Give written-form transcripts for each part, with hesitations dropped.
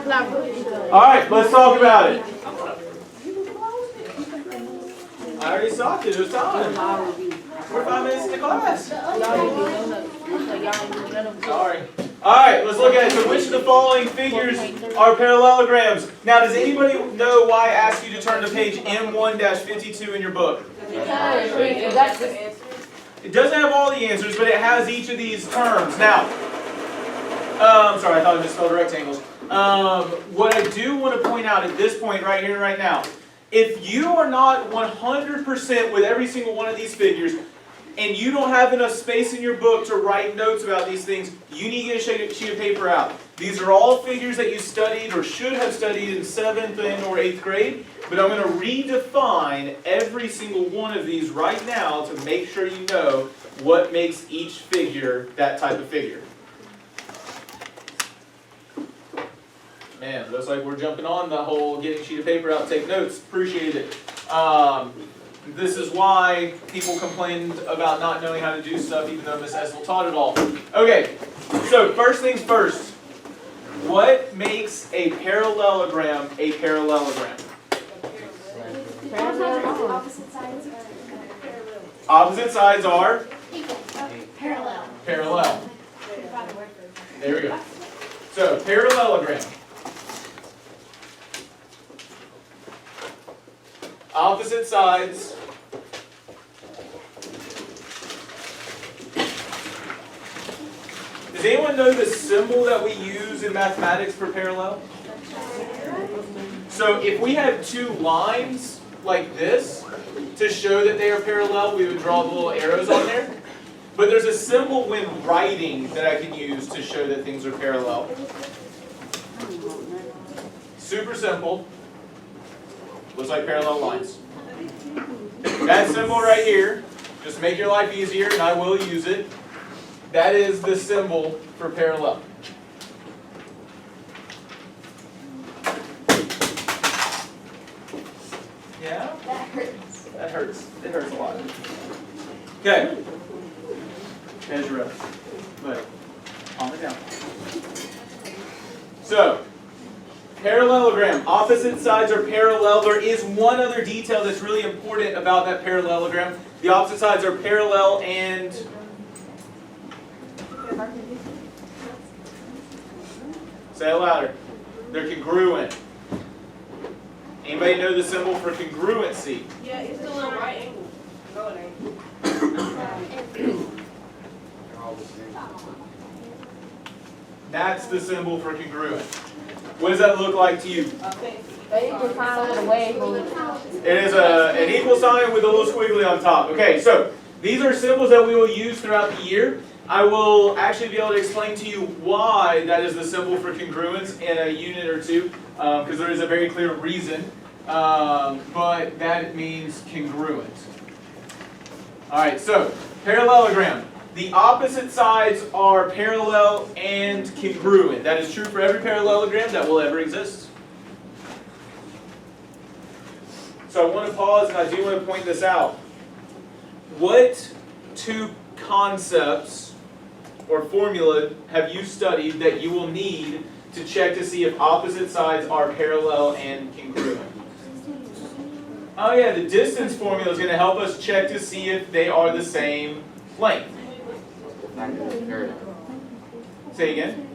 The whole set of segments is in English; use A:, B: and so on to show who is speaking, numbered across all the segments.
A: All right, let's talk about it. I already saw it. It was time. We're 5 minutes into class. Sorry. All right, let's look at it. So which of the following figures are parallelograms? Now, does anybody know why I asked you to turn to page M1-52 in your book? It doesn't have all the answers, but it has each of these terms. Now, sorry, I thought I misspelled rectangles. What I do want to point out at this point right here and right now, if you are not 100% with every single one of these figures, and you don't have enough space in your book to write notes about these things, you need to get a sheet of paper out. These are all figures that you studied or should have studied in 7th and or 8th grade, but I'm going to redefine every single one of these right now to make sure you know what makes each figure that type of figure. Man, looks like we're jumping on the whole getting a sheet of paper out, take notes. Appreciate it. This is why people complained about not knowing how to do stuff, even though Miss Essel taught it all. Okay, so first things first. What makes a parallelogram a parallelogram? Opposite sides are?
B: Parallel.
A: Parallel. There we go. So, parallelogram. Opposite sides Does anyone know the symbol that we use in mathematics for parallel? So if we had two lines like this to show that they are parallel, we would draw the little arrows on there. But there's a symbol when writing that I can use to show that things are parallel. Super simple. Looks like parallel lines. That symbol right here, just to make your life easier, and I will use it, that is the symbol for parallel. Yeah?
B: That hurts.
A: That hurts. It hurts a lot. Okay. There's your rest. But calm it down. So, parallelogram. Opposite sides are parallel. There is one other detail that's really important about that parallelogram. The opposite sides are parallel and... Say it louder. They're congruent. Anybody know the symbol for congruency?
C: Yeah, it's still in right angle. No, it ain't.
A: That's the symbol for congruent. What does that look like to you?
C: Okay.
A: It is an equal sign with a little squiggly on top. Okay, so these are symbols that we will use throughout the year. I will actually be able to explain to you why that is the symbol for congruence in a unit or two, because there is a very clear reason, but that means congruent. All right, so parallelogram. The opposite sides are parallel and congruent. That is true for every parallelogram that will ever exist. So I want to pause and I do want to point this out. What two concepts or formula have you studied that you will need to check to see if opposite sides are parallel and congruent? Oh yeah, the distance formula is going to help us check to see if they are the same length. Say again?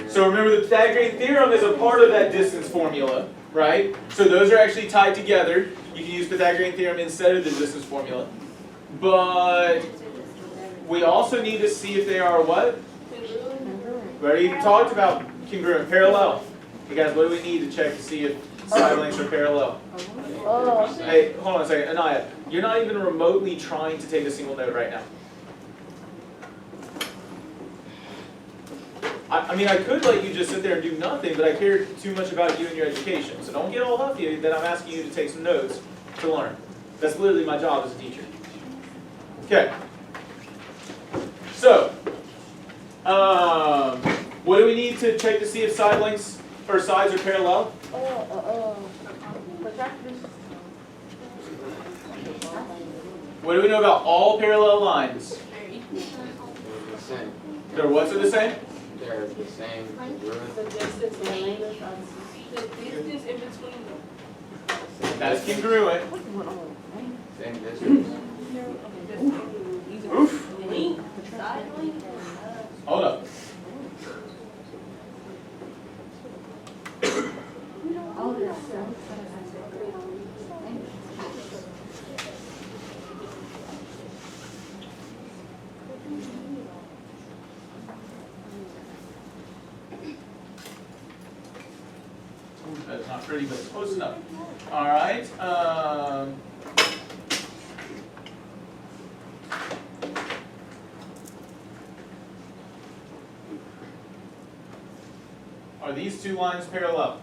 A: So remember, the Pythagorean theorem is a part of that distance formula, right? So those are actually tied together. You can use Pythagorean theorem instead of the distance formula. But we also need to see if they are what? We already talked about congruent, parallel. Hey guys, what do we need to check to see if side lengths are parallel? Hey, hold on a second. Anaya, you're not even remotely trying to take a single note right now. I mean, I could let you just sit there and do nothing, but I care too much about you and your education. So don't get all huffy that I'm asking you to take some notes to learn. That's literally my job as a teacher. Okay. So, what do we need to check to see if side lengths or sides are parallel? What do we know about all parallel lines? Their what's are the same?
D: they're the same congruent.
C: The distance in between them.
A: That's congruent.
D: Same distance.
A: Oof.
C: Side length.
A: Hold up. That's not pretty, but it's close enough. All right. Are these two lines parallel?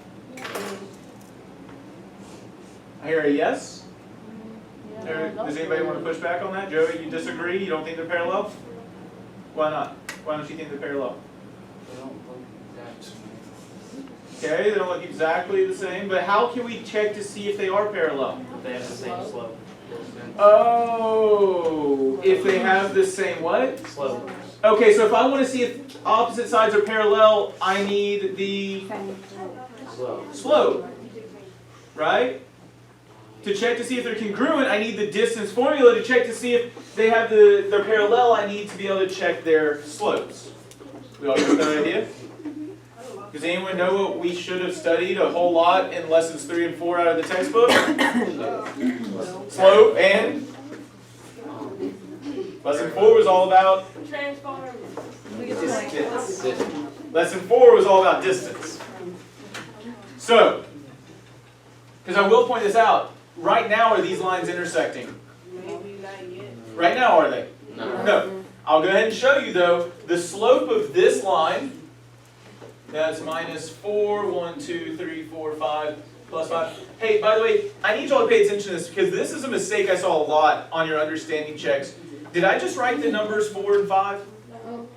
A: I hear a yes. Does anybody want to push back on that? Joey, you disagree? You don't think they're parallel? Why not? Why don't you think they're parallel?
D: They don't look exact.
A: Okay, they don't look exactly the same, but how can we check to see if they are parallel?
E: They have the same slope.
D: Distance.
A: Oh, if they have the same what?
E: Slope.
A: Okay, so if I want to see if opposite sides are parallel, I need the
D: Slope.
A: slope, right? To check to see if they're congruent, I need the distance formula. To check to see if they're parallel, I need to be able to check their slopes. We all get that idea? Does anyone know what we should have studied a whole lot in lessons 3 and 4 out of the textbook? Slope and? Lesson 4 was all about
C: Transform.
A: distance. Lesson 4 was all about distance. So, because I will point this out, right now are these lines intersecting?
C: Maybe not yet.
A: Right now are they?
D: No.
A: No. I'll go ahead and show you though, the slope of this line, that's minus 4, 1, 2, 3, 4, 5, plus 5. Hey, by the way, I need y'all to pay attention to this because this is a mistake I saw a lot on your understanding checks. Did I just write the numbers 4 and 5?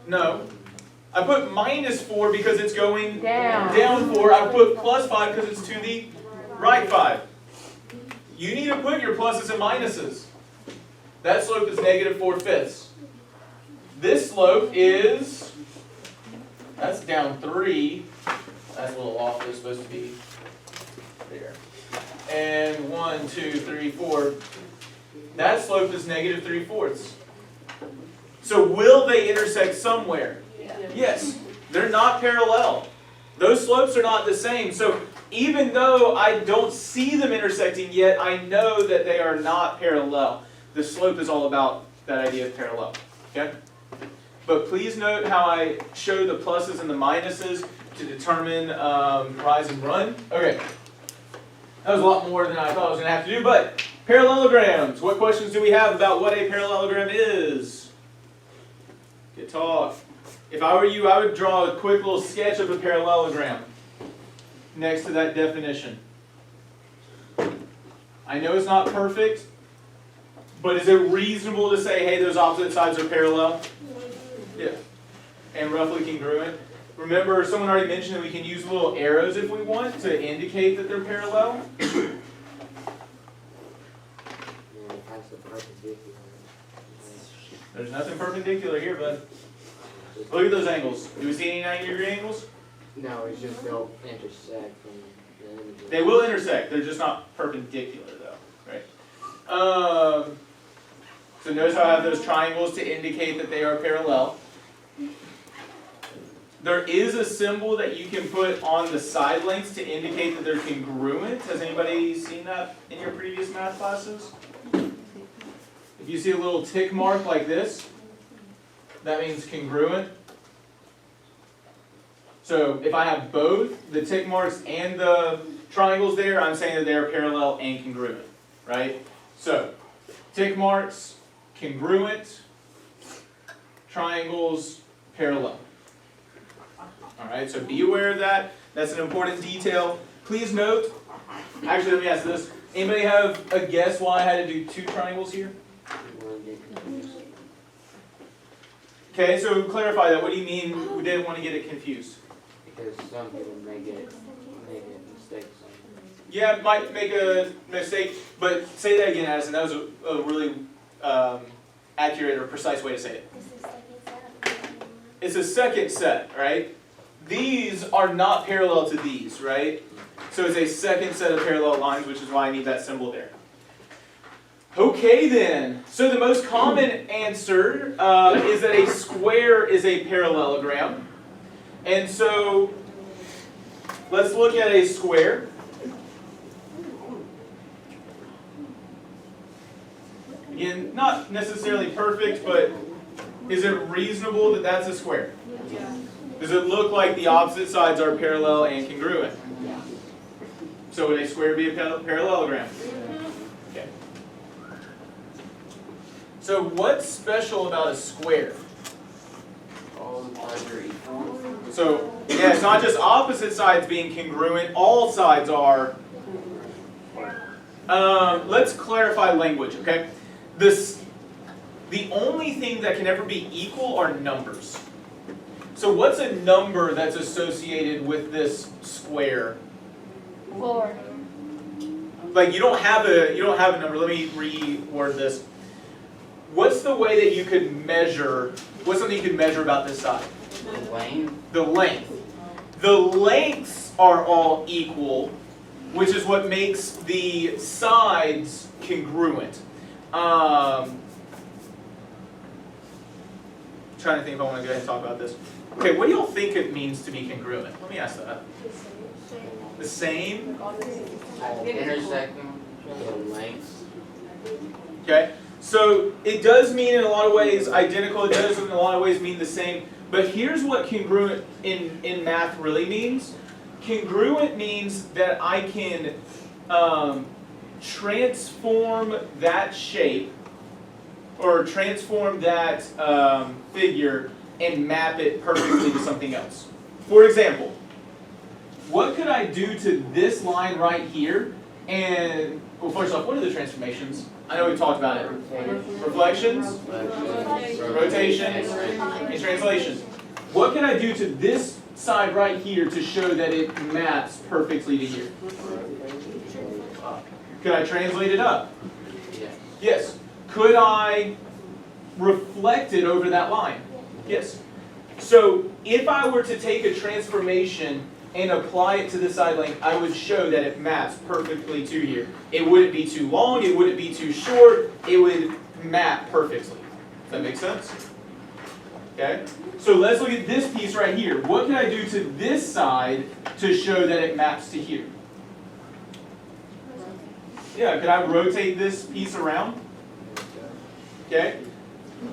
A: No. I put minus 4 because it's going down 4. I put plus 5 because it's to the right 5. You need to put your pluses and minuses. That slope is negative 4/5. This slope is, that's down 3. That's a little off. It's supposed to be there. And 1, 2, 3, 4. That slope is negative 3/4. So will they intersect somewhere? Yes. They're not parallel. Those slopes are not the same. So even though I don't see them intersecting yet, I know that they are not parallel. The slope is all about that idea of parallel. Okay? But please note how I show the pluses and the minuses to determine rise and run. Okay. That was a lot more than I thought I was going to have to do, but parallelograms. What questions do we have about what a parallelogram is? Good talk. If I were you, I would draw a quick little sketch of a parallelogram next to that definition. I know it's not perfect, but is it reasonable to say, hey, those opposite sides are parallel? Yeah. And roughly congruent. Remember, someone already mentioned that we can use little arrows if we want to indicate that they're parallel.
D: Yeah, that's the perpendicular.
A: There's nothing perpendicular here, bud. Look at those angles. Do we see any 90-degree angles?
D: No, it's just they'll intersect from the image.
A: They will intersect. They're just not perpendicular, though. Right? So notice how I have those triangles to indicate that they are parallel. There is a symbol that you can put on the side lengths to indicate that they're congruent. Has anybody seen that in your previous math classes? If you see a little tick mark like this, that means congruent. So if I have both the tick marks and the triangles there, I'm saying that they are parallel and congruent, right? So tick marks, congruent, triangles, parallel. All right, so be aware of that. That's an important detail. Please note, actually let me ask this. Anybody have a guess why I had to do 2 triangles here? Okay, so clarify that. What do you mean we didn't want to get it confused?
D: Because some people may get mistakes on it.
A: Yeah, might make a mistake, but say that again, Addison. That was a really accurate or precise way to say it. it's a second set, right? These are not parallel to these, right? So it's a second set of parallel lines, which is why I need that symbol there. Okay then, so the most common answer is that a square is a parallelogram. And so let's look at a square. Again, not necessarily perfect, but is it reasonable that that's a square?
C: Yeah.
A: Does it look like the opposite sides are parallel and congruent?
C: Yeah.
A: So would a square be a parallelogram? Okay. So what's special about a square?
D: All the sides are equal.
A: So yeah, it's not just opposite sides being congruent, all sides are. Let's clarify language, okay? The only thing that can ever be equal are numbers. So what's a number that's associated with this square?
B: 4.
A: Like you don't have a number. Let me reword this. What's the way that you could measure? What's something you could measure about this side?
D: The length.
A: The length. The lengths are all equal, which is what makes the sides congruent. Trying to think if I want to go ahead and talk about this. Okay, what do y'all think it means to be congruent? Let me ask that. The same?
D: Intersecting the lengths.
A: Okay, so it does mean in a lot of ways identical, it does in a lot of ways mean the same, but here's what congruent in math really means. Congruent means that I can transform that shape, or transform that figure and map it perfectly to something else. For example, what could I do to this line right here? And, well, first off, what are the transformations? I know we've talked about it. Reflections, rotations, and translations. What can I do to this side right here to show that it maps perfectly to here? Could I translate it up?
D: Yes.
A: Yes. Could I reflect it over that line? Yes. So if I were to take a transformation and apply it to the side length, I would show that it maps perfectly to here. It wouldn't be too long, it wouldn't be too short, it would map perfectly. Does that make sense? Okay? So let's look at this piece right here. What can I do to this side to show that it maps to here? Yeah, could I rotate this piece around? Okay?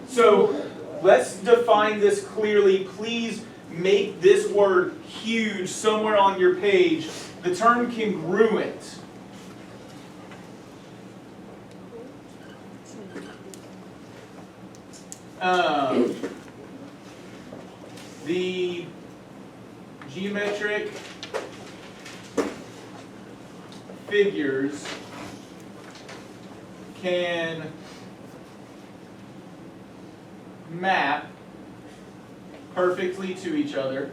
A: So let's define this clearly. Please make this word huge somewhere on your page. The term congruent. The geometric figures can map perfectly to each other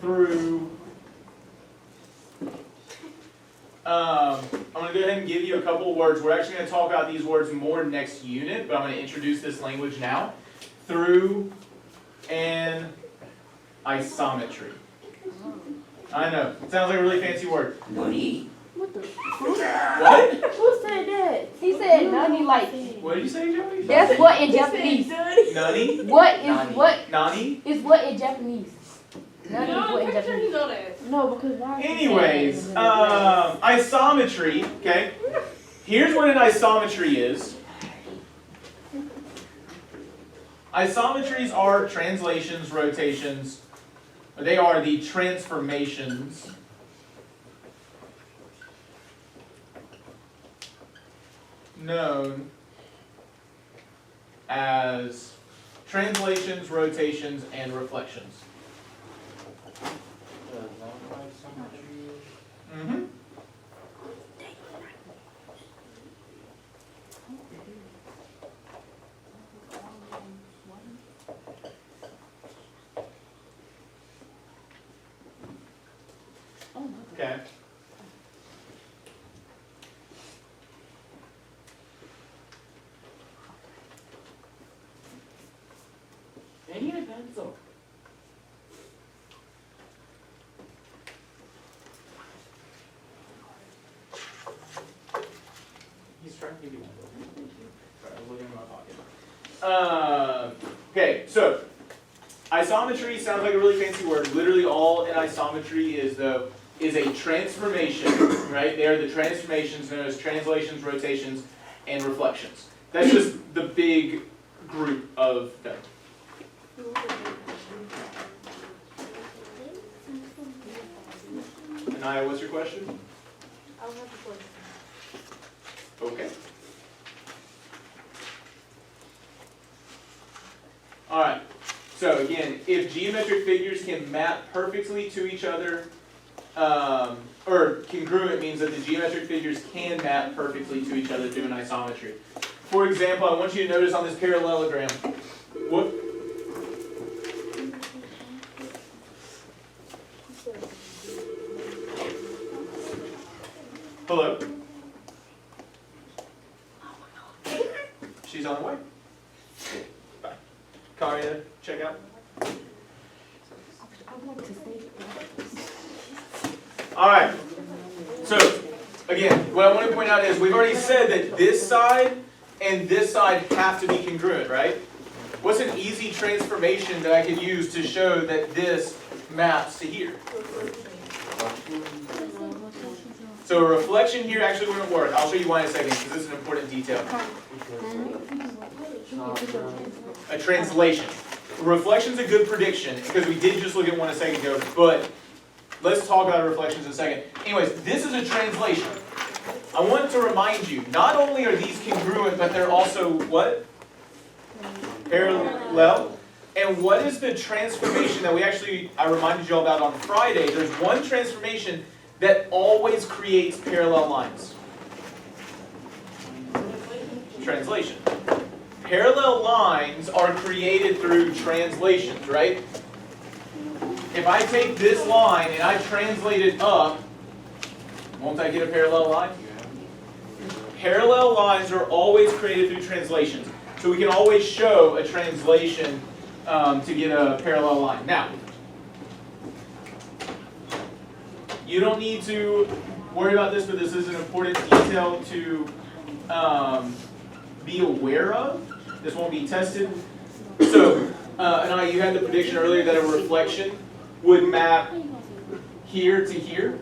A: through I'm going to go ahead and give you a couple words. We're actually going to talk about these words more next unit, but I'm going to introduce this language now. Through an isometry. I know, it sounds like a really fancy word.
D: Nani?
B: What the?
A: What?
B: Who said that? He said nani like.
A: What did you say, Joey?
B: That's what in Japanese.
A: Nani?
B: What is
D: Nani.
B: what
A: Nani?
B: is what in Japanese? Nani is
C: No,
B: what in
C: I'm pretty sure
B: Japanese.
C: you know that.
B: No, because why?
A: Anyways, isometry, okay? Here's what an isometry is. Isometries are translations, rotations, or they are the transformations known as translations, rotations, and reflections. Mm-hmm. Okay.
D: I need a pencil.
A: He's trying to give you one. Sorry, I was looking in my pocket. Okay, so isometry sounds like a really fancy word. Literally all in isometry is a transformation, right? They are the transformations known as translations, rotations, and reflections. That's just the big group of them. Anaya, what's your question?
C: I'll have to put.
A: Okay. All right. So again, if geometric figures can map perfectly to each other, or congruent means that the geometric figures can map perfectly to each other through an isometry. For example, I want you to notice on this parallelogram, what? Hello? She's on the way. Bye. Karia, check out.
B: I want to say
A: All right. So, again, what I want to point out is we've already said that this side and this side have to be congruent, right? What's an easy transformation that I could use to show that this maps to here? So a reflection here actually wouldn't work. I'll show you why in a second because this is an important detail. A translation. Reflection's a good prediction because we did just look at one a second ago, but let's talk about reflections in a second. Anyways, this is a translation. I want to remind you, not only are these congruent, but they're also what? Parallel. And what is the transformation that I reminded you all about on Friday? There's one transformation that always creates parallel lines. Translation. Parallel lines are created through translations, right? If I take this line and I translate it up, won't I get a parallel line? Parallel lines are always created through translations. So we can always show a translation to get a parallel line. Now, you don't need to worry about this, but this is an important detail to be aware of. This won't be tested. So, Anaya, you had the prediction earlier that a reflection would map here to here.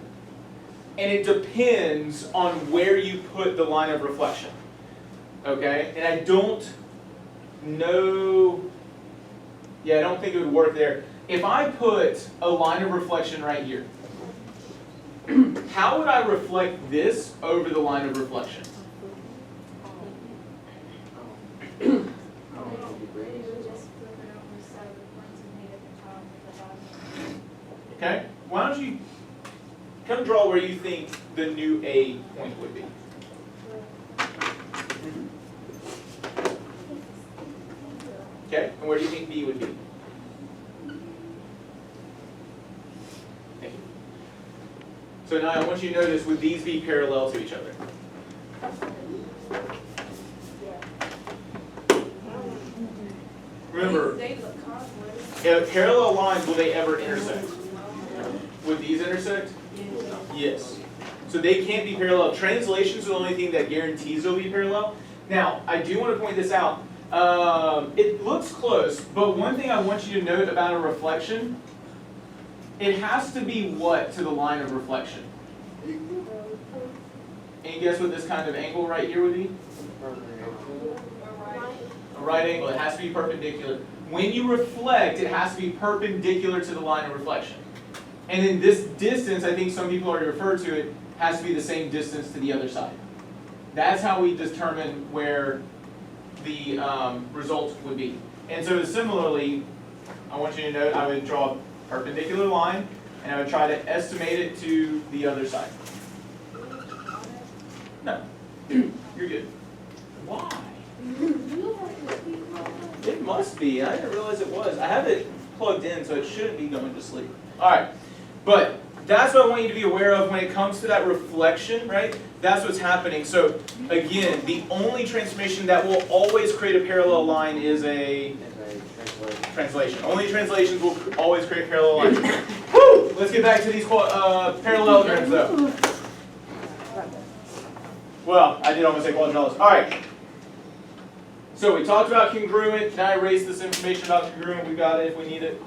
A: And it depends on where you put the line of reflection. Okay? And I don't know, I don't think it would work there. If I put a line of reflection right here, how would I reflect this over the line of reflection? Okay? Why don't you come draw where you think the new A point would be. Okay, and where do you think B would be? Thank you. So now I want you to notice, would these be parallel to each other? Remember, parallel lines, will they ever intersect? Would these intersect? Yes. So they can't be parallel. Translations are the only thing that guarantees they'll be parallel. Now, I do want to point this out. It looks close, but one thing I want you to note about a reflection, it has to be what to the line of reflection? Any guess what this kind of angle right here would be? A right angle. It has to be perpendicular. When you reflect, it has to be perpendicular to the line of reflection. And then this distance, I think some people already refer to it, has to be the same distance to the other side. That's how we determine where the result would be. And so similarly, I want you to note I would draw a perpendicular line and I would try to estimate it to the other side. No, you're good. Why? It must be. I didn't realize it was. I have it plugged in, so it shouldn't be going to sleep. All right, but that's what I want you to be aware of when it comes to that reflection, right? That's what's happening. So again, the only transformation that will always create a parallel line is a translation. Only translations will always create a parallel line. Woo! Let's get back to these parallelograms though. Well, I did almost say quadrilaterals. All right. So we talked about congruent. Can I erase this information about congruent? We got it if we need it.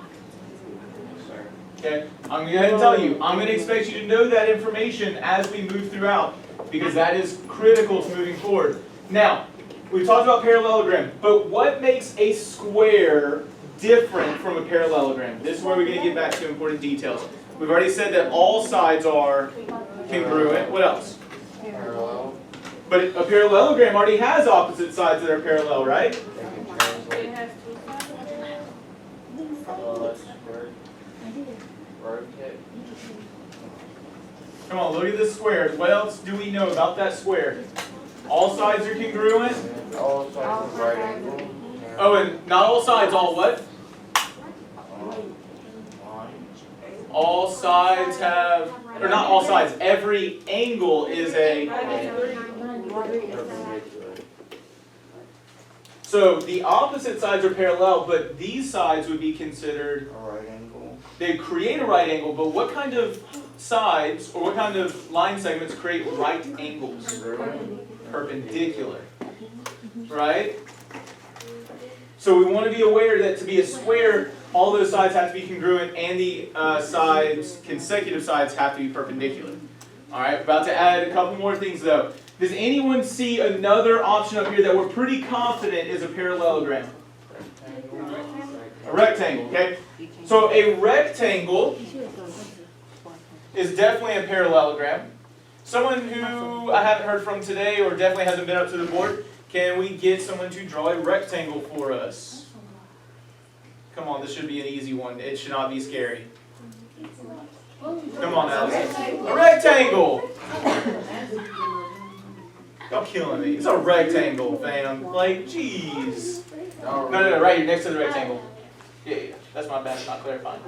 A: Okay, I'm going to go ahead and tell you, I'm going to expect you to know that information as we move throughout, because that is critical to moving forward. Now, we've talked about parallelogram, but what makes a square different from a parallelogram? This is where we're going to get back to important details. We've already said that all sides are congruent. What else?
D: Parallel.
A: But a parallelogram already has opposite sides that are parallel, right?
C: It has two sides.
D: Rotate.
A: Come on, look at this square. What else do we know about that square? All sides are congruent.
D: All sides are right angle.
A: Oh, and not all sides, all what? All sides have, or not all sides, every angle is a, so the opposite sides are parallel, but these sides would be considered,
D: A right angle.
A: they create a right angle, but what kind of sides, or what kind of line segments create right angles? Perpendicular, right? So we want to be aware that to be a square, all those sides have to be congruent, and the sides, consecutive sides, have to be perpendicular. All right, about to add a couple more things though. Does anyone see another option up here that we're pretty confident is a parallelogram? A rectangle, okay? So a rectangle is definitely a parallelogram. Someone who I haven't heard from today, or definitely hasn't been up to the board, can we get someone to draw a rectangle for us? Come on, this should be an easy one. It should not be scary. Come on, Alice. A rectangle! Y'all killing me. It's a rectangle, fam. Like, jeez. No, right here, next to the rectangle. Yeah, that's my bad, not clarifying.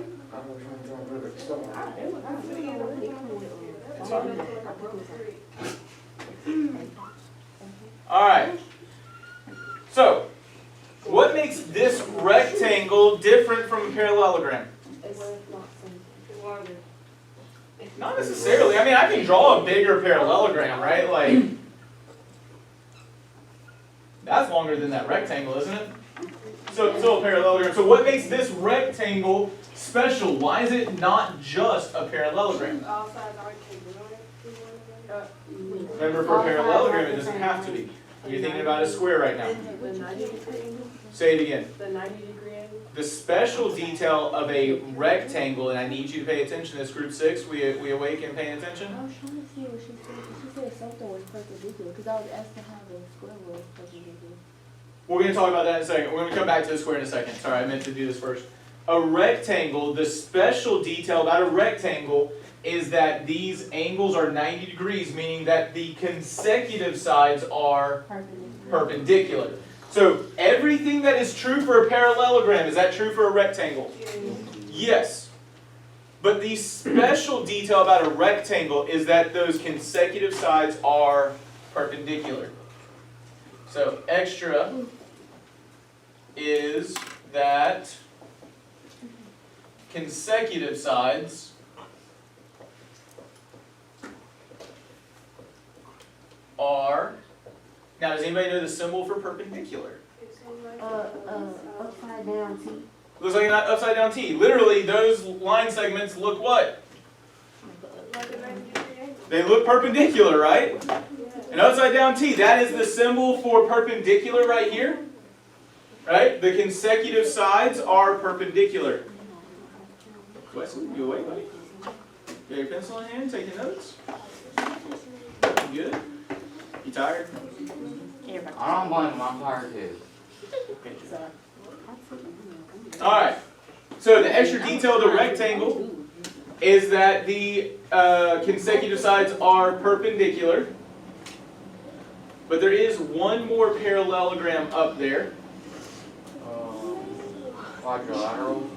A: It's fine. Alright. So, what makes this rectangle different from a parallelogram? Not necessarily. I mean, I can draw a bigger parallelogram, right? Like, that's longer than that rectangle, isn't it? So it's still a parallelogram. So what makes this rectangle special? Why is it not just a parallelogram?
C: All sides are congruent.
A: Remember, for a parallelogram, it doesn't have to be. You're thinking about a square right now.
C: The 90-degree angle.
A: Say it again.
C: The 90-degree angle.
A: The special detail of a rectangle, and I need you to pay attention. This group 6, we awake and paying attention.
B: I was trying to see what she said. She said something was perpendicular because I was asking how the square was perpendicular.
A: We're going to talk about that in a second. We're going to come back to the square in a second. Sorry, I meant to do this first. A rectangle, the special detail about a rectangle is that these angles are 90 degrees, meaning that the consecutive sides are perpendicular. So everything that is true for a parallelogram, is that true for a rectangle? Yes. But the special detail about a rectangle is that those consecutive sides are perpendicular. So extra is that consecutive sides are, now does anybody know the symbol for perpendicular?
B: Upside down T.
A: Looks like an upside down T. Literally, those line segments look what?
C: Like a 90-degree angle.
A: They look perpendicular, right? An upside down T, that is the symbol for perpendicular right here. Right? The consecutive sides are perpendicular. Wesley, you awake, buddy? Got your pencil in hand, taking notes? You good? You tired?
D: I don't blame him, I'm tired too.
A: Alright, so the extra detail of the rectangle is that the consecutive sides are perpendicular. But there is one more parallelogram up there.
D: Quadrilaterals.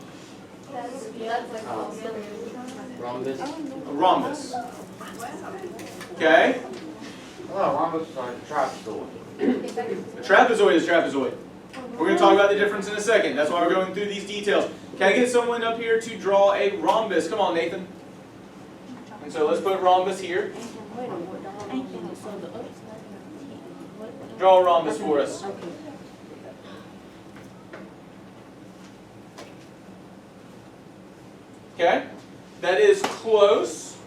D: Rhombus.
A: A rhombus. Okay?
D: Oh, rhombus is like trapezoid.
A: A trapezoid is trapezoid. We're going to talk about the difference in a second. That's why we're going through these details. Can I get someone up here to draw a rhombus? Come on, Nathan. And so let's put rhombus here. Draw a rhombus for us. Okay? That is close.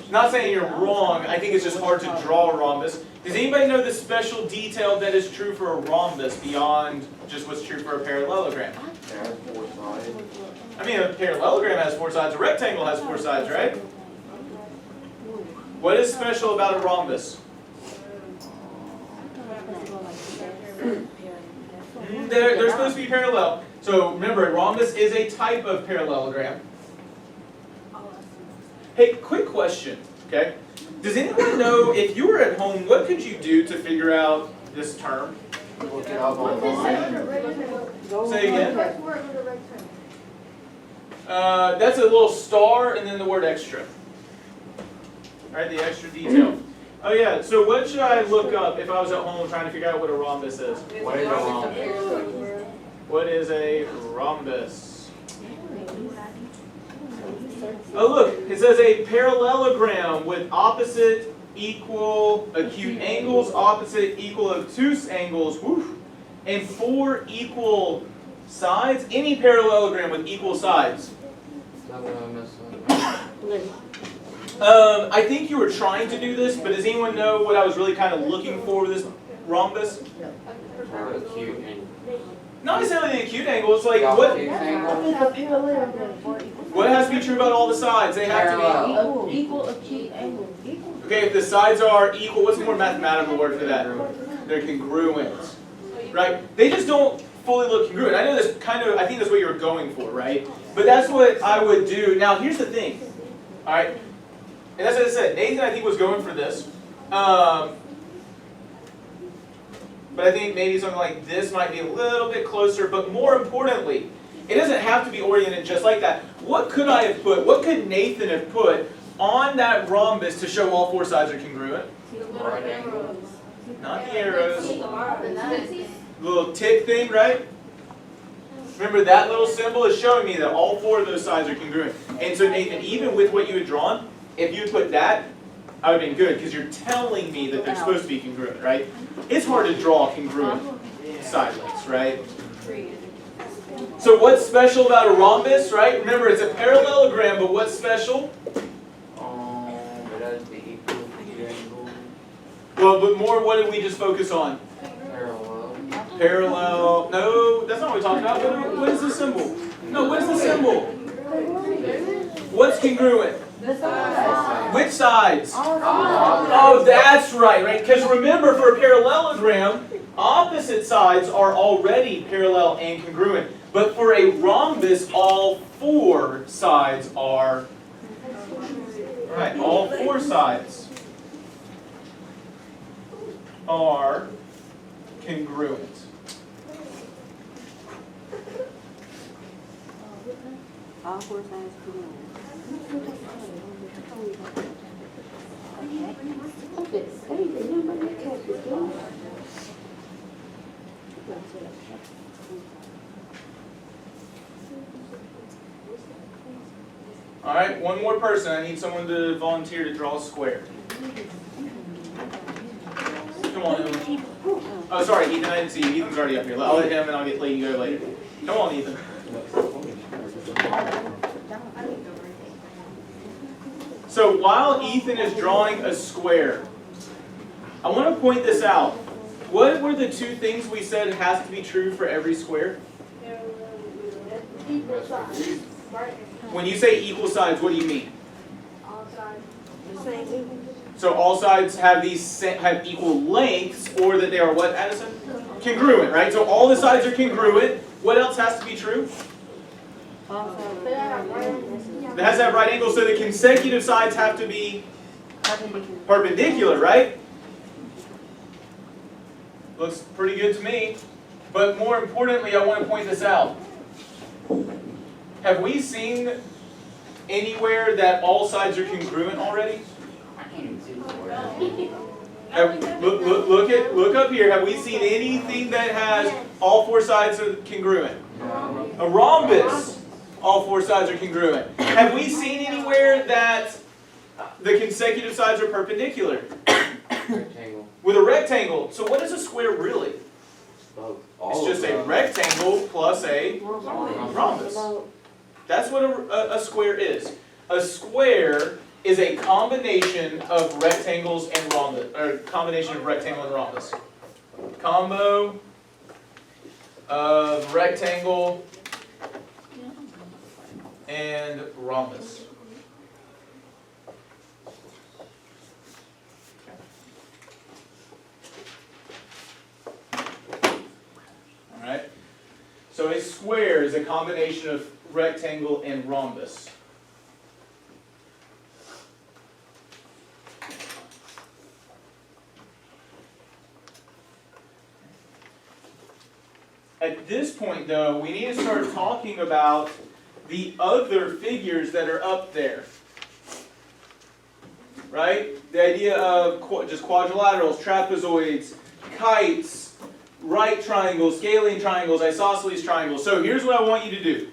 A: Not saying you're wrong. I think it's just hard to draw a rhombus. Does anybody know the special detail that is true for a rhombus beyond just what's true for a parallelogram?
D: There are 4 sides.
A: I mean, a parallelogram has 4 sides. A rectangle has 4 sides, right? What is special about a rhombus? They're supposed to be parallel. So remember, a rhombus is a type of parallelogram. Hey, quick question, okay? Does anyone know, if you were at home, what could you do to figure out this term?
D: Look it up online.
A: Say again. That's a little star and then the word extra. Alright, the extra detail. Oh yeah, so what should I look up if I was at home trying to figure out what a rhombus is?
D: What is a rhombus?
A: What is a rhombus? Oh look, it says a parallelogram with opposite equal acute angles, opposite equal obtuse angles, whew, and 4 equal sides. Any parallelogram with equal sides.
D: Is that what I'm missing?
A: I think you were trying to do this, but does anyone know what I was really kind of looking for with this rhombus?
D: Or acute angle.
A: Not necessarily the acute angle, it's like
D: Obtuse angle.
A: what has to be true about all the sides? They have to
D: Parallel.
B: Equal acute angle.
A: be. Okay, if the sides are equal, what's the more mathematical word for that? They're congruent. Right? They just don't fully look congruent. I know this I think that's what you're going for, right? But that's what I would do. Now here's the thing. Alright? And that's what I said. Nathan, I think, was going for this. But I think maybe something like this might be a little bit closer. But more importantly, it doesn't have to be oriented just like that. What could I have put? What could Nathan have put on that rhombus to show all 4 sides are congruent?
D: Right angle.
A: Not the arrows. The little tick thing, right? Remember, that little symbol is showing me that all 4 of those sides are congruent. And so Nathan, even with what you had drawn, if you had put that, I would have been good, because you're telling me that they're supposed to be congruent, right? It's hard to draw congruent sidelets, right? So what's special about a rhombus, right? Remember, it's a parallelogram, but what's special?
D: It has the equal acute angle.
A: Well, but more, what did we just focus on?
D: Parallel.
A: Parallel. No, that's not what we talked about. What is the symbol? No, what is the symbol? What's congruent? Which sides? Oh, that's right? Because remember, for a parallelogram, opposite sides are already parallel and congruent. But for a rhombus, all 4 sides are. Right, all 4 sides are congruent.
B: All 4 sides congruent.
A: All right, one more person. I need someone to volunteer to draw a square. Come on, Ethan. Oh, sorry, Ethan. I didn't see you. Ethan's already up here. I'll let him, and I'll let you go later. Come on, Ethan. So while Ethan is drawing a square, I want to point this out. What were the 2 things we said has to be true for every square? When you say equal sides, what do you mean? So all sides have have equal lengths, or that they are what, Addison? Congruent, right? So all the sides are congruent. What else has to be true? It has to have right angles, so the consecutive sides have to be perpendicular, right? Looks pretty good to me. But more importantly, I want to point this out. Have we seen anywhere that all sides are congruent already?
D: I can't even see the word.
A: Look up here. Have we seen anything that has all four sides are congruent? A rhombus, all four sides are congruent. Have we seen anywhere that the consecutive sides are perpendicular?
D: Rectangle.
A: With a rectangle. So what is a square really?
D: Both.
A: It's just a rectangle plus a rhombus. That's what a square is. A square is a combination of rectangles and rhombus, or combination of rectangle and rhombus. Combo of rectangle and rhombus. Alright? So a square is a combination of rectangle and rhombus. At this point, though, we need to start talking about the other figures that are up there. Right? The idea of just quadrilaterals, trapezoids, kites, right triangles, scalene triangles, isosceles triangles. So here's what I want you to do.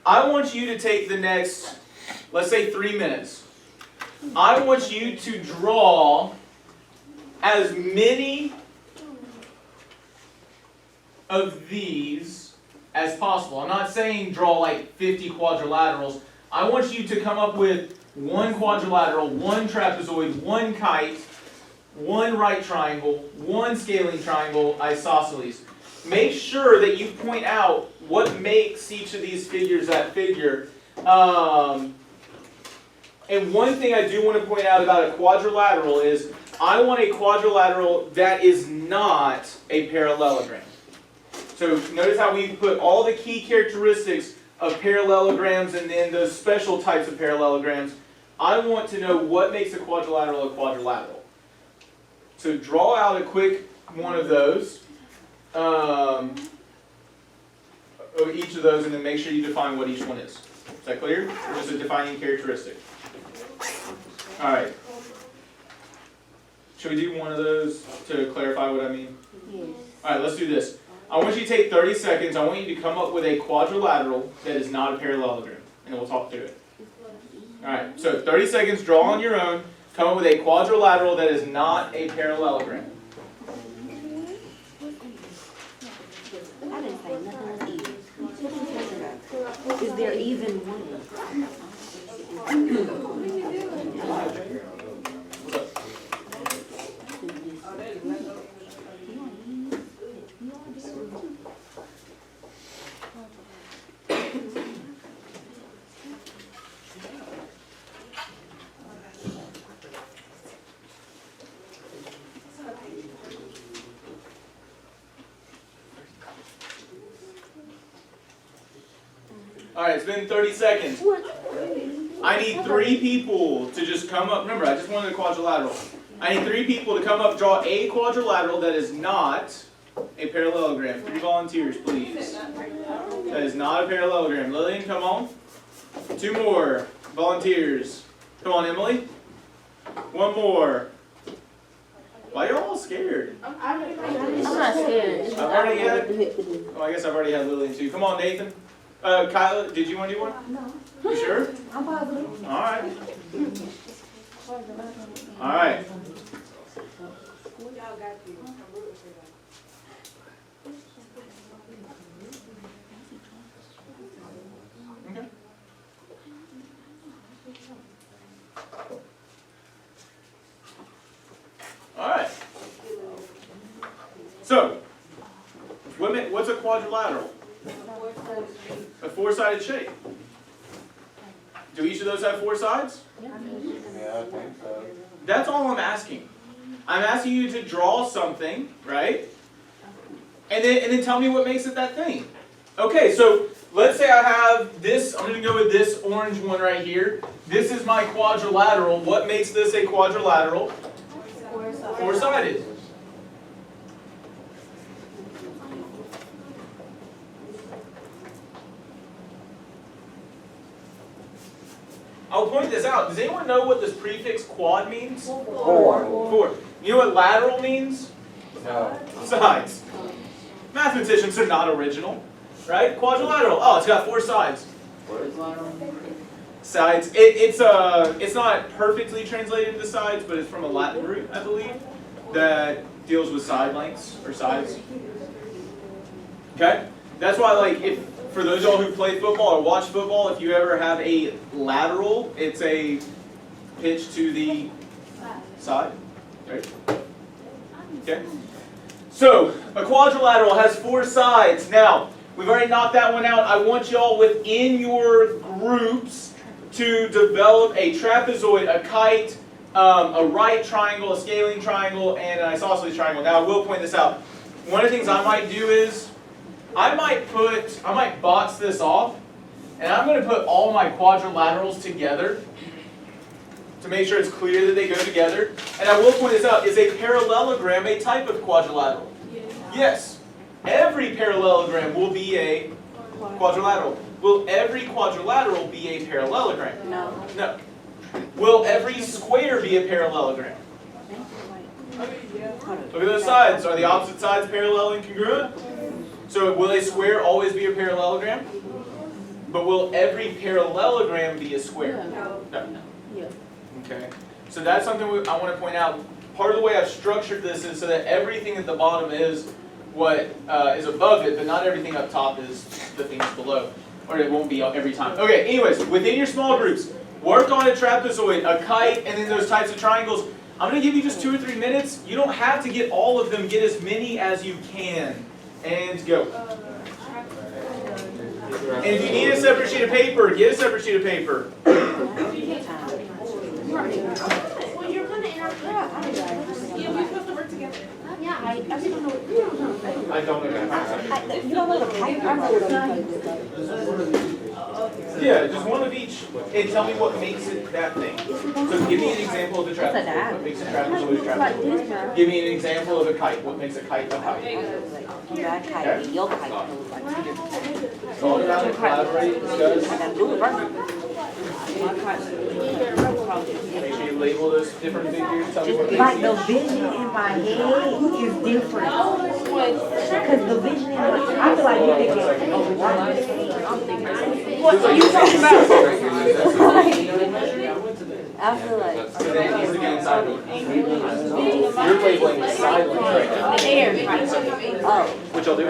A: I want you to take the next, let's say 3 minutes. I want you to draw as many of these as possible. I'm not saying draw like 50 quadrilaterals. I want you to come up with one quadrilateral, one trapezoid, one kite, one right triangle, one scalene triangle, isosceles. Make sure that you point out what makes each of these figures that figure. And one thing I do want to point out about a quadrilateral is I want a quadrilateral that is not a parallelogram. So notice how we put all the key characteristics of parallelograms and then those special types of parallelograms. I want to know what makes a quadrilateral a quadrilateral. So draw out a quick one of those, of each of those, and then make sure you define what each one is. Is that clear? Or just a defining characteristic? All right. Should we do one of those to clarify what I mean?
B: Yes.
A: All right, let's do this. I want you to take 30 seconds. I want you to come up with a quadrilateral that is not a parallelogram, and then we'll talk through it. All right, so 30 seconds, draw on your own. Come up with a quadrilateral that is not a parallelogram.
B: I didn't say nothing was even. Is there even one?
A: All right, it's been 30 seconds. I need 3 people to just come up. Remember, I just wanted a quadrilateral. I need 3 people to come up, draw a quadrilateral that is not a parallelogram. 3 volunteers, please. That is not a parallelogram. Lillian, come on. 2 more volunteers. Come on, Emily. 1 more. Why are you all scared?
B: I'm not scared.
A: I've already had. Oh, I guess I've already had Lillian too. Come on, Nathan. Kyla, did you want to do one?
B: No.
A: You sure?
B: I'm positive.
A: All right. All right.
C: Y'all got you. I'm rooting for y'all.
A: Okay. All right. So, what's a quadrilateral? A 4-sided shape. Do each of those have 4 sides?
D: Yeah, I think so.
A: That's all I'm asking. I'm asking you to draw something, right? And then tell me what makes it that thing. Okay, so let's say I have this, I'm going to go with this orange one right here. This is my quadrilateral. What makes this a quadrilateral? 4-sided. I'll point this out. Does anyone know what this prefix quad means?
B: 4.
A: 4. You know what lateral means?
D: No.
A: Sides. Mathematicians are not original, right? Quadrilateral. Oh, it's got 4 sides.
D: What is lateral?
A: Sides. It's not perfectly translated into sides, but it's from a Latin root, I believe, that deals with side lengths or sides. Okay? That's why, like, if for those of y'all who play football or watch football, if you ever have a lateral, it's a pitch to the side, right? Okay? So, a quadrilateral has 4 sides. Now, we've already knocked that one out. I want y'all within your groups to develop a trapezoid, a kite, a right triangle, a scaling triangle, and an isosceles triangle. Now, I will point this out. One of the things I might do is, I might box this off, and I'm going to put all my quadrilaterals together to make sure it's clear that they go together. And I will point this out, is a parallelogram a type of quadrilateral? Yes. Every parallelogram will be a quadrilateral. Will every quadrilateral be a parallelogram?
B: No.
A: No. Will every square be a parallelogram? Look at those sides. Are the opposite sides parallel and congruent? So will a square always be a parallelogram? But will every parallelogram be a square?
B: No.
A: No.
B: Yeah.
A: Okay. So that's something I want to point out. Part of the way I've structured this is so that everything at the bottom is what is above it, but not everything up top is the things below. Or it won't be every time. Okay, anyways, within your small groups, work on a trapezoid, a kite, and then those types of triangles. I'm going to give you just 2 or 3 minutes. You don't have to get all of them. Get as many as you can. And go. And if you need a separate sheet of paper, get a separate sheet of paper.
C: Well, you're gonna interrupt. Yeah, we're supposed to work together.
B: Yeah, I don't know what you're doing.
A: I don't know that.
B: You don't know the pipe? I know what I'm
A: Yeah, just one of each, and tell me what makes it that thing. So give me an example of the trapezoid. What makes a trapezoid a trapezoid? Give me an example of a kite. What makes a kite a kite?
B: Your kite, your kite.
A: Talk about it, collaborate, discuss. Make sure you label those different figures. Tell me what makes
E: Like the
A: each.
E: vision in my head is different. Because the vision in my I feel like you thinking, oh,
B: What you talking about? I feel like
A: So then it needs to be inside the You're labeling silent right now.
B: the air. Oh.
A: Which I'll do.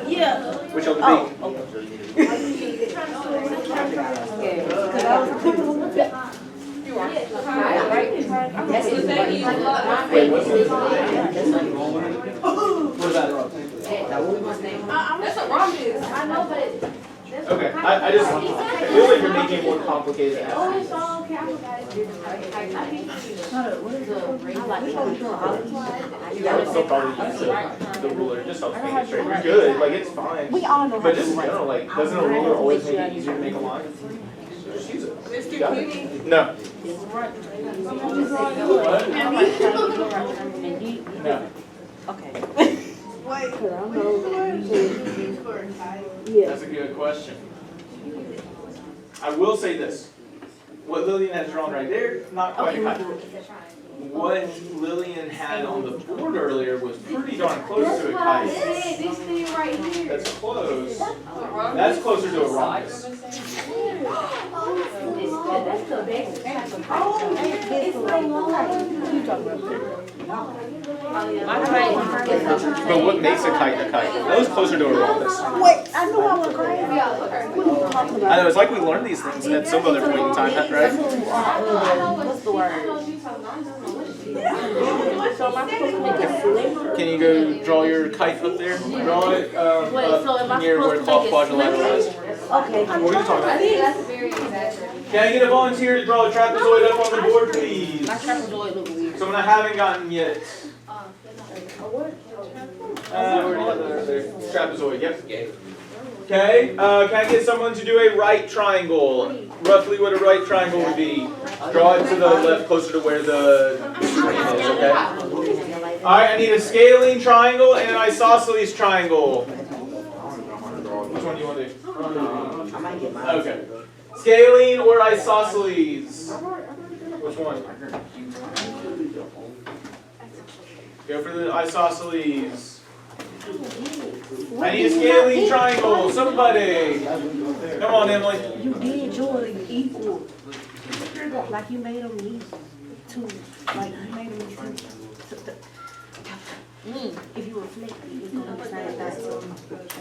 B: Yeah.
A: Which I'll do.
B: Oh. Okay. Because I was thinking. That's the thing.
A: Wait, what's this? What is that?
C: That's what wrong is.
B: I know, but
A: Okay, I just feel like you're making it more complicated than it
B: oh,
A: has
B: it's all okay. I
A: to be. I'll still probably use the ruler, just helps make it straight. You're good, like it's fine.
E: we all know how
A: But
E: to
A: just in
E: write.
A: general, like, doesn't a ruler always make it easier to make a line? So just use it.
C: Mr.
A: You got it.
C: Cutie.
A: No. No.
E: Okay.
A: That's a good question. I will say this. What Lillian has drawn right there, not quite a kite. What Lillian had on the board earlier was pretty darn close to a kite.
B: This thing right here.
A: That's close. That's closer to a rhombus.
B: That's the best. Oh, it's so long. You talking about
A: But what makes a kite a kite? That was closer to a rhombus.
E: Wait, I know I was crazy. What are you talking
A: I
E: about?
A: know, it's like we learned these things at some other point in time, right?
E: What's the word?
B: So am I supposed to make a sliver?
A: Can you go draw your kite up there? Draw it
B: Wait, so am I
A: near where
B: supposed to make it
A: quadrilateral is.
E: Okay.
A: What are you talking about?
C: That's very exaggerated.
A: Can I get a volunteer to draw a trapezoid up on the board, please?
B: My trapezoid look weird.
A: Someone I haven't gotten yet. Where there? Trapezoid, yep. Okay, can I get someone to do a right triangle? Roughly what a right triangle would be. Draw it to the left, closer to where the screen is, okay? Alright, I need a scaling triangle and an isosceles triangle. Which one do you want to do? Okay. Scalene or isosceles? Which one? Go for the isosceles. I need a scalene triangle. Somebody. Come on, Emily.
E: You did yours equal. Like you made them equal. Two. Like you made them equal. If you reflect it, it's going to be the same thing. So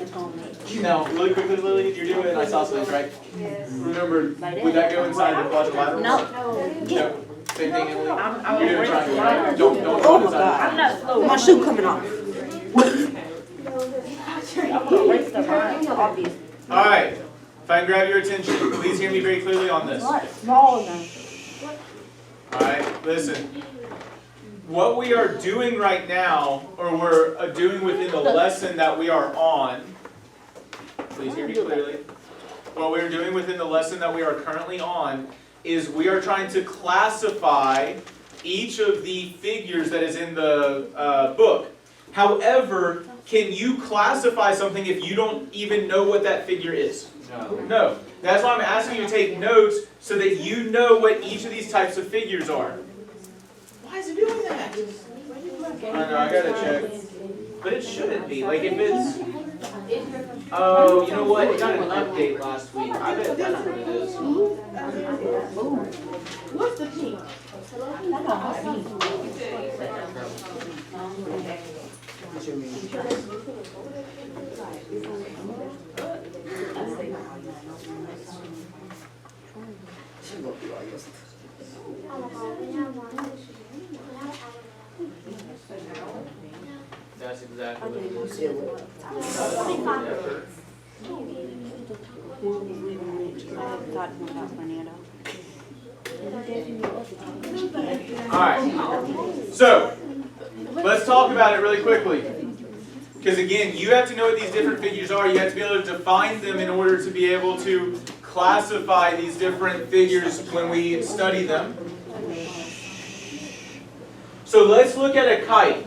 E: it's going to make.
A: Now, really quickly, Lily, you're doing isosceles, right? Remember, would that go inside the quadrilaterals?
E: No.
A: No. Same thing, Emily.
C: I'm
A: You're doing triangle, right? Don't
E: Oh
A: go
E: my
A: inside.
E: God. I'm not slow. My shoe coming off. I'm going to erase the line. Obvious.
A: All right. If I can grab your attention, please hear me very clearly on this. All
E: Small now.
A: right, listen. What we are doing right now, or we're doing within the lesson that we are on, please hear me clearly. What we're doing within the lesson that we are currently on is we are trying to classify each of the figures that is in the book. However, can you classify something if you don't even know what that figure is? No. That's why I'm asking you to take notes so that you know what each of these types of figures are. Why is it doing that? I know, I gotta check. But it shouldn't be. Like if it's... Oh, you know what? It got an update last week. I bet that's what it is.
B: What's the pink?
A: That's exactly what it is. Alright, so let's talk about it really quickly. Because again, you have to know what these different figures are. You have to be able to define them in order to be able to classify these different figures when we study them. So let's look at a kite.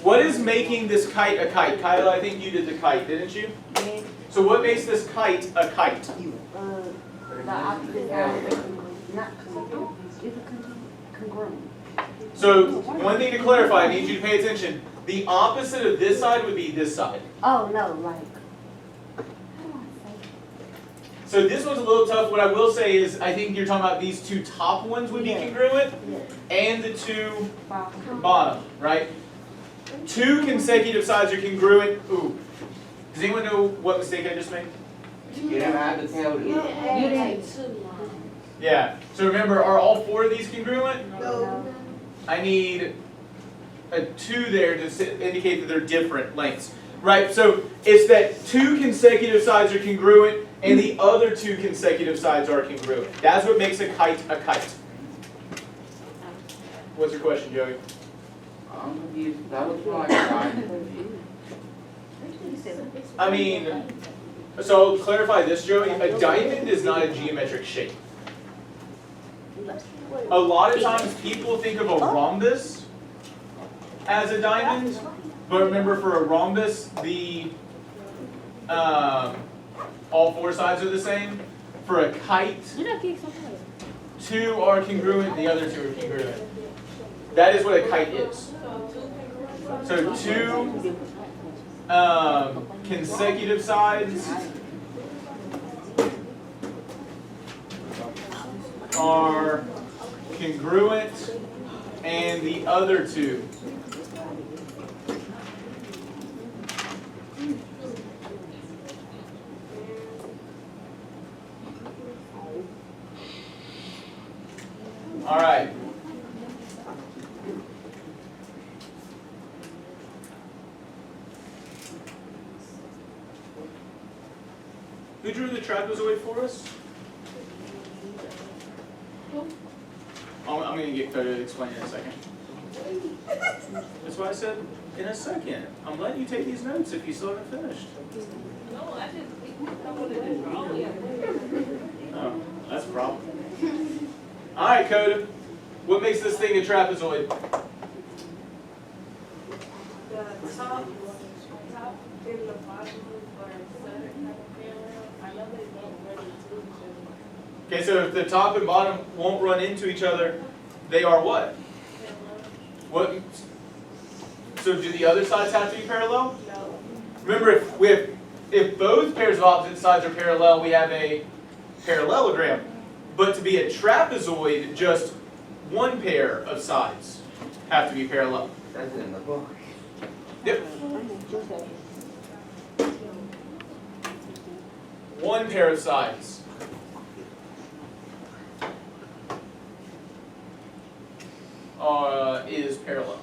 A: What is making this kite a kite? Kyla, I think you did the kite, didn't you? So what makes this kite a kite?
E: The opposite not congruent. It's a congruent.
A: So one thing to clarify, I need you to pay attention. The opposite of this side would be this side.
E: Oh, no, like.
A: So this one's a little tough. What I will say is, I think you're talking about these two top ones would be congruent, and the two bottom, right? Two consecutive sides are congruent. Ooh. Does anyone know what mistake I just made?
D: You never had to tell me.
A: Yeah. So remember, are all four of these congruent?
B: No.
A: I need a 2 there to indicate that they're different lengths. Right? So it's that two consecutive sides are congruent and the other two consecutive sides are congruent. That's what makes a kite a kite. What's your question, Joey?
D: I'm confused. That was like right.
A: I mean, so I'll clarify this, Joey. A diamond is not a geometric shape. A lot of times people think of a rhombus as a diamond, but remember for a rhombus, the all four sides are the same. For a kite, 2 are congruent, the other 2 are congruent. That is what a kite is. So 2 consecutive sides are congruent, and the other 2 . All right. Who drew the trapezoid for us? I'm going to get Coda to explain in a second. That's why I said in a second. I'm letting you take these notes if you still haven't finished.
C: No, I wanted to draw it.
A: Oh, that's a problem. All right, Coda. What makes this thing a trapezoid?
C: The top and the bottom are center kind of parallel. I know they don't really do,
A: Okay, so if the top and bottom won't run into each other, they are what? What? So do the other sides have to be parallel?
C: No.
A: Remember, if both pairs of opposite sides are parallel, we have a parallelogram. But to be a trapezoid, just one pair of sides have to be parallel.
D: That's in the book.
A: Yep. One pair of sides. Is parallel.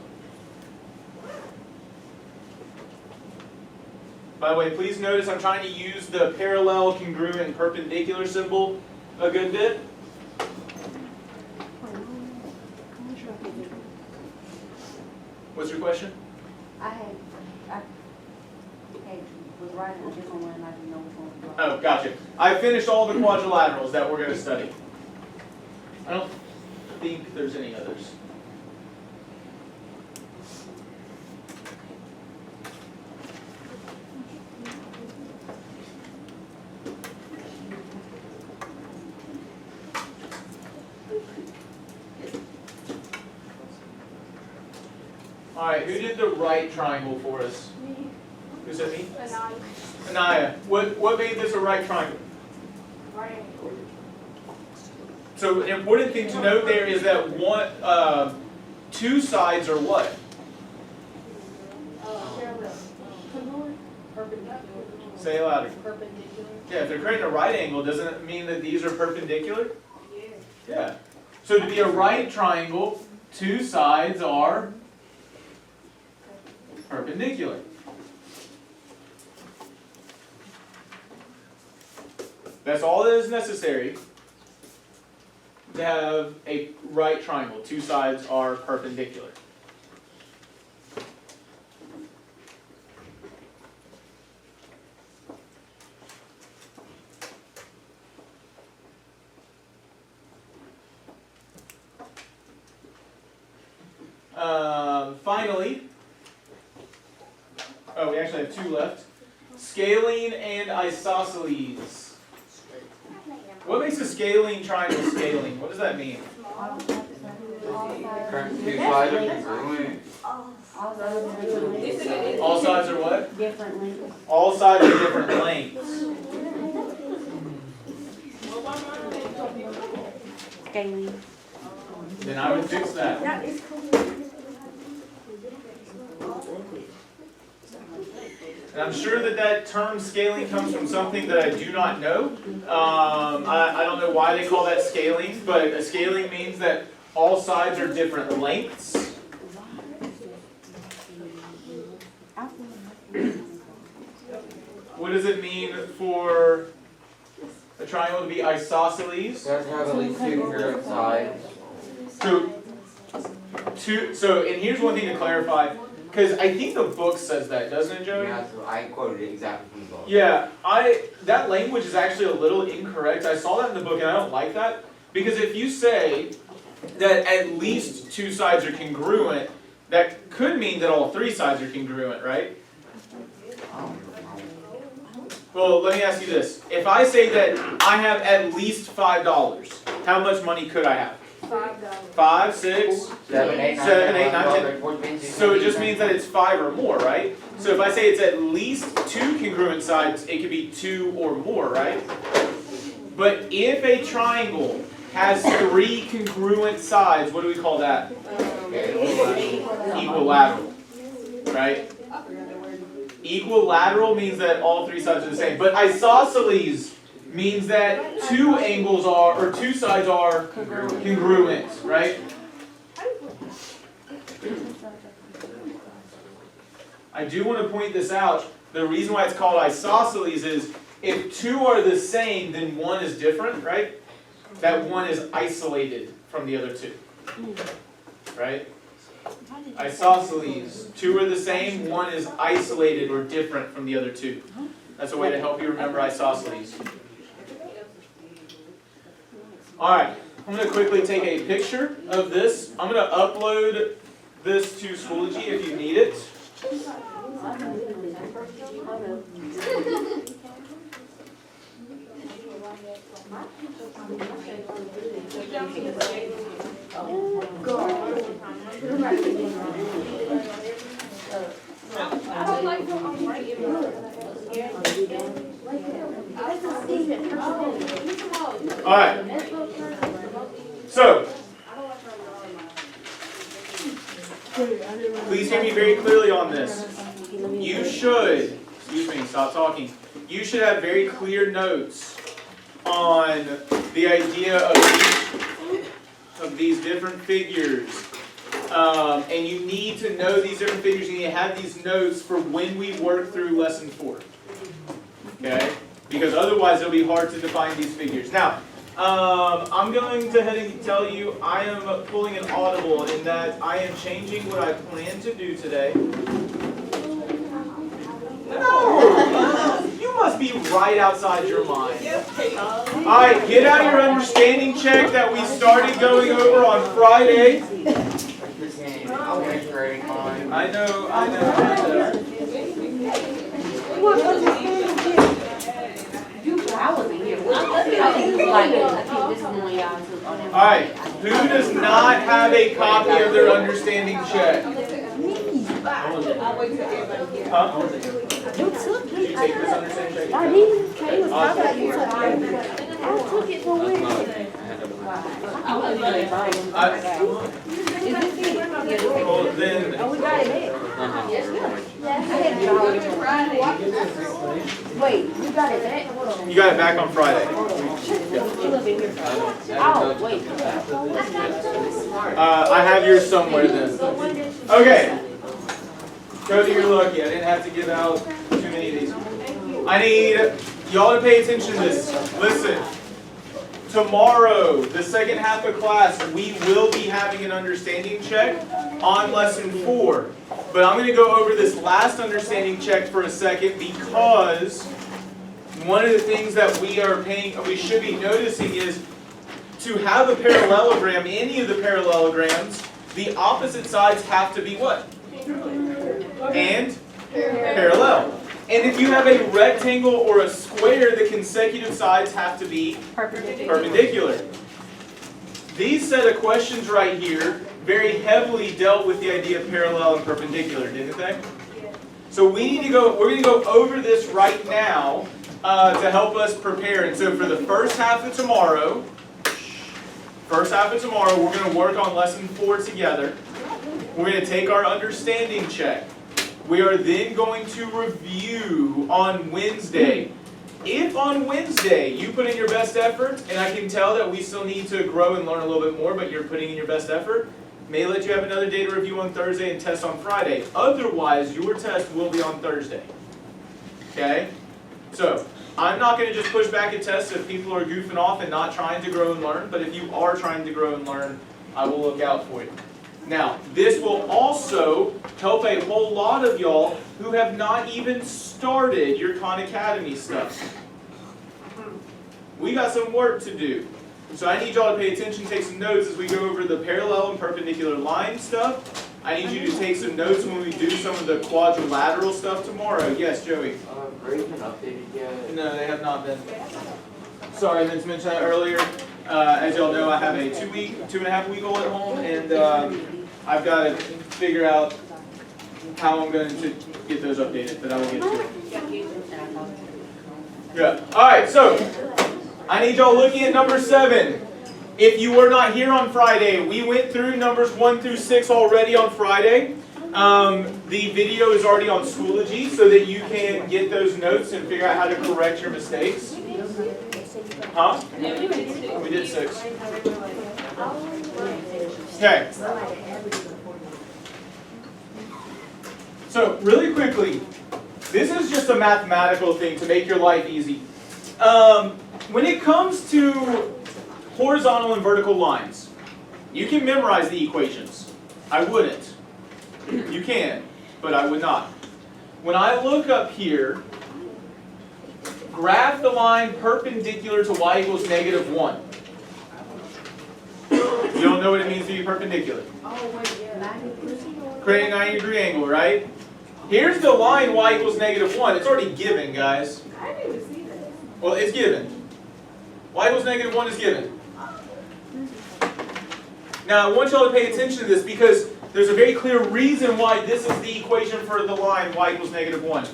A: By the way, please notice I'm trying to use the parallel, congruent, and perpendicular symbol a good bit. What's your question?
E: I was writing a different one and I didn't know which one was
A: Oh, gotcha. I finished all the quadrilaterals that we're going to study. I don't think there's any others. Alright, who did the right triangle for us? Who said me? Anaya. What made this a right triangle?
C: Right angle.
A: So an important thing to note there is that two sides are what?
C: Parallel. Perpendicular.
A: Say it louder.
C: Perpendicular.
A: Yeah, if they're creating a right angle, doesn't it mean that these are perpendicular?
C: Yeah.
A: Yeah. So to be a right triangle, two sides are perpendicular. That's all that is necessary to have a right triangle. Two sides are perpendicular. Finally, we actually have two left. Scalene and isosceles. What makes a scalene triangle scalene? What does that mean?
D: Two sides are congruent.
A: All sides are what?
E: different lengths.
A: All sides are different lengths.
E: Scaling.
A: Then I would fix that. And I'm sure that that term scaling comes from something that I do not know. I don't know why they call that scaling, but a scaling means that all sides are different lengths. What does it mean for a triangle to be isosceles?
D: It has to have at least two congruent sides.
A: So, and here's one thing to clarify, because I think the book says that, doesn't it, Joey?
D: Yeah, so I quoted it exactly from the book.
A: Yeah, that language is actually a little incorrect. I saw that in the book and I don't like that. Because if you say that at least two sides are congruent, that could mean that all three sides are congruent, right? Well, let me ask you this. If I say that I have at least $5, how much money could I have?
C: $5.
A: 5, 6,
D: 7, 8, 9,
A: 7, 8,
D: 10,
A: 9,
D: 11,
A: 10.
D: 12, 13, 14,
A: So it just means that it's 5 or more, right? So if I say it's at least two congruent sides, it could be 2 or more, right? But if a triangle has 3 congruent sides, what do we call that? Equilateral, right? Equilateral means that all 3 sides are the same. But isosceles means that two sides are congruent, right? I do want to point this out. The reason why it's called isosceles is if two are the same, then one is different, right? That one is isolated from the other two, right? Isosceles, two are the same, one is isolated or different from the other two. That's a way to help you remember isosceles. Alright, I'm going to quickly take a picture of this. I'm going to upload this to Schoology if you need it.
C: I don't like when I'm writing.
A: Alright. So, please hear me very clearly on this. You should, excuse me, stop talking. You should have very clear notes on the idea of each of these different figures. And you need to know these different figures. You need to have these notes for when we work through lesson 4. Okay? Because otherwise it'll be hard to define these figures. Now, I'm going to head and tell you I am pulling an audible in that I am changing what I plan to do today. No! You must be right outside your mind. Alright, get out your understanding check that we started going over on Friday. I know.
E: I wasn't here. I think this is one y'all took on that.
A: Alright, who does not have a copy of their understanding check? Huh?
B: You took
A: Did you take this understanding check?
B: I didn't. Kay was talking about you took it. I took it for Wednesday.
A: Well, then,
B: Oh, we got it back. Wait, you got it back? Hold on.
A: you got it back on Friday.
B: Oh, wait.
A: I have yours somewhere then. Okay. Cody, you're lucky. I didn't have to give out too many of these. I need y'all to pay attention to this. Listen. Tomorrow, the second half of class, we will be having an understanding check on lesson 4. But I'm going to go over this last understanding check for a second because one of the things that we should be noticing is to have a parallelogram, any of the parallelograms, the opposite sides have to be what? And parallel. And if you have a rectangle or a square, the consecutive sides have to be perpendicular. These set of questions right here very heavily dealt with the idea of parallel and perpendicular, didn't they? So we're going to go over this right now to help us prepare. And so for the first half of tomorrow, we're going to work on lesson 4 together. We're going to take our understanding check. We are then going to review on Wednesday. If on Wednesday you put in your best effort, and I can tell that we still need to grow and learn a little bit more, but you're putting in your best effort, may let you have another day to review on Thursday and test on Friday. Otherwise, your test will be on Thursday. Okay? So, I'm not going to just push back a test if people are goofing off and not trying to grow and learn, but if you are trying to grow and learn, I will look out for you. Now, this will also help a whole lot of y'all who have not even started your Khan Academy stuff. We got some work to do. So I need y'all to pay attention, take some notes as we go over the parallel and perpendicular line stuff. I need you to take some notes when we do some of the quadrilateral stuff tomorrow. Yes, Joey?
D: Grades been updated yet?
A: No, they have not been. Sorry, I meant to mention that earlier. As y'all know, I have a 2.5-week-old at home, and I've got to figure out how I'm going to get those updated, but I will get to it. Yeah. Alright, so I need y'all looking at number 7. If you were not here on Friday, we went through numbers 1 through 6 already on Friday. The video is already on Schoology so that you can get those notes and figure out how to correct your mistakes. Huh?
C: Yeah, we did 6.
A: We did 6. Okay. So, really quickly, this is just a mathematical thing to make your life easy. When it comes to horizontal and vertical lines, you can memorize the equations. I wouldn't. You can, but I would not. When I look up here, graph the line perpendicular to y equals -1. You don't know what it means to be perpendicular. Create a 90-degree angle, right? Here's the line y equals -1. It's already given, guys.
C: I didn't even see that.
A: Well, it's given. Y equals -1 is given. Now I want y'all to pay attention to this because there's a very clear reason why this is the equation for the line y equals -1.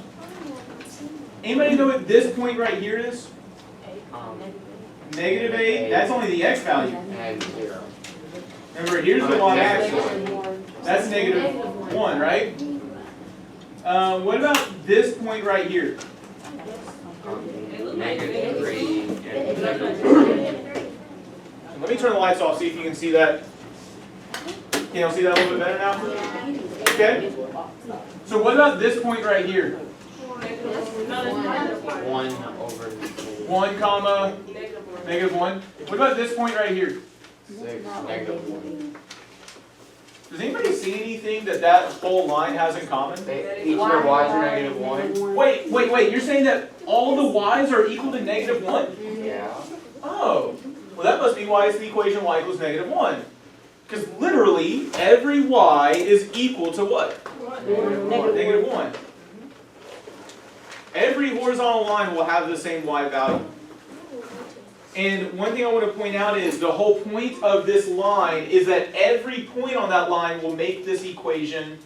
A: Anybody know what this point right here is? -8, that's only the x value.
D: And 0.
A: Remember, here's the y-axis. That's -1, right? What about this point right here?
D: -3 and -1.
A: Let me turn the lights off, see if you can see that. Can y'all see that a little bit better now? Okay. So what about this point right here?
D: 1 over
A: 1 comma -1. What about this point right here?
D: 6, -1.
A: Does anybody see anything that that whole line has in common?
D: Each of their y's are -1.
A: Wait, you're saying that all the y's are equal to -1?
D: Yeah.
A: Oh, well that must be why it's the equation y equals -1. Because literally, every y is equal to what? -1. Every horizontal line will have the same y value. And one thing I want to point out is the whole point of this line is that every point on that line will make this equation.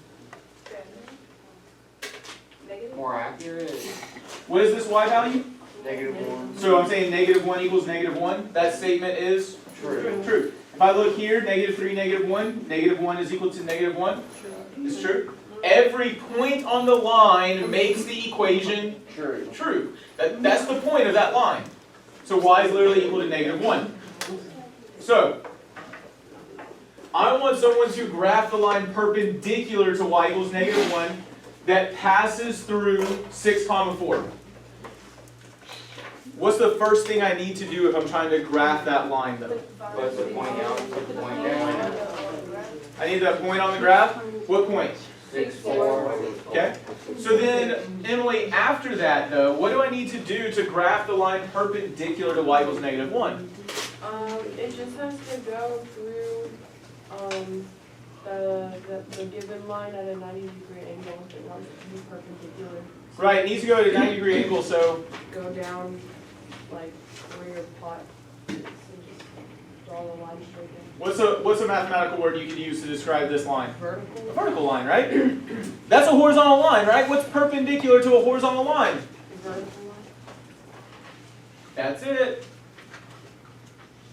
D: More accurate.
A: What is this y value?
D: -1.
A: So I'm saying -1 equals -1. That statement is
D: True.
A: true. If I look here, -3, -1, -1 is equal to -1. It's true. Every point on the line makes the equation
D: True.
A: true. That's the point of that line. So y is literally equal to -1. So, I want someone to graph the line perpendicular to y equals -1 that passes through 6, 4. What's the first thing I need to do if I'm trying to graph that line though?
D: What's the point out? Put the point down.
A: I need that point on the graph. What point?
D: 6, 4.
A: Okay. So then, Emily, after that though, what do I need to do to graph the line perpendicular to y equals -1?
C: It just has to go through, the given line at a 90-degree angle if it wants to be perpendicular.
A: Right, it needs to go at a 90-degree angle, so
C: Go down, like, where your plot is, and just draw the line straight in.
A: what's a mathematical word you can use to describe this line?
C: Vertical.
A: A vertical line, right? That's a horizontal line, right? What's perpendicular to a horizontal line?
C: Vertical line.
A: That's it.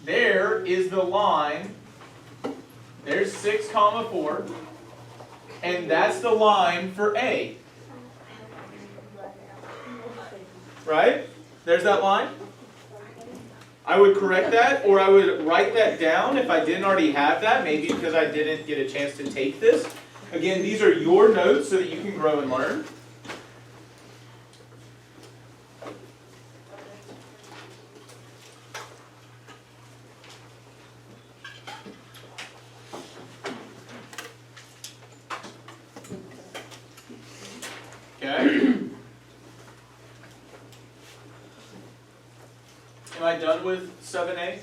A: There is the line. There's 6, 4. And that's the line for A. Right? There's that line. I would correct that, or I would write that down if I didn't already have that, maybe because I didn't get a chance to take this. Again, these are your notes so that you can grow and learn. Okay. Am I done with 7A?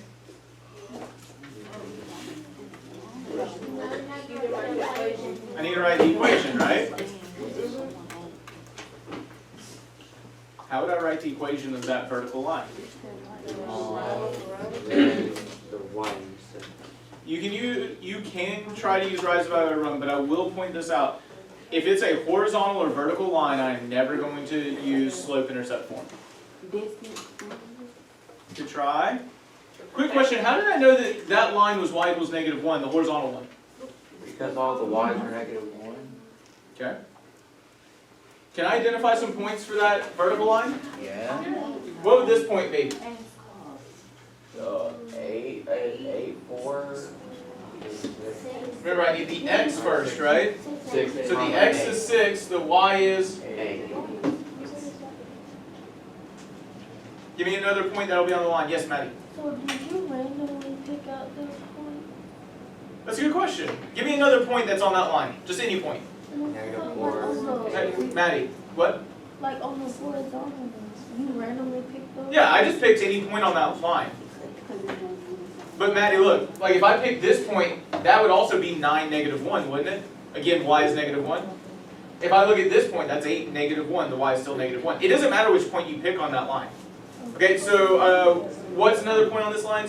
A: I need to write the equation, right? How would I write the equation of that vertical line?
D: The 1.
A: You can try to use rise by rung, but I will point this out. If it's a horizontal or vertical line, I am never going to use slope-intercept form. To try. Quick question, how did I know that that line was y equals -1, the horizontal one?
D: Because all the y's are -1.
A: Okay. Can I identify some points for that vertical line?
D: Yeah.
A: What would this point be?
D: 8, 4.
A: Remember, I need the x first, right?
D: 6.
A: So the x is 6, the y is...
D: 8.
A: Give me another point that'll be on the line. Yes, Maddie?
B: So did you randomly pick out this point?
A: That's a good question. Give me another point that's on that line. Just any point.
D: -4.
A: Hey, Maddie, what?
B: Like on the horizontal ones, you randomly picked those?
A: Yeah, I just picked any point on that line. But Maddie, look, like if I pick this point, that would also be 9, -1, wouldn't it? Again, y is -1. If I look at this point, that's 8, -1. The y is still -1. It doesn't matter which point you pick on that line. Okay, so what's another point on this line?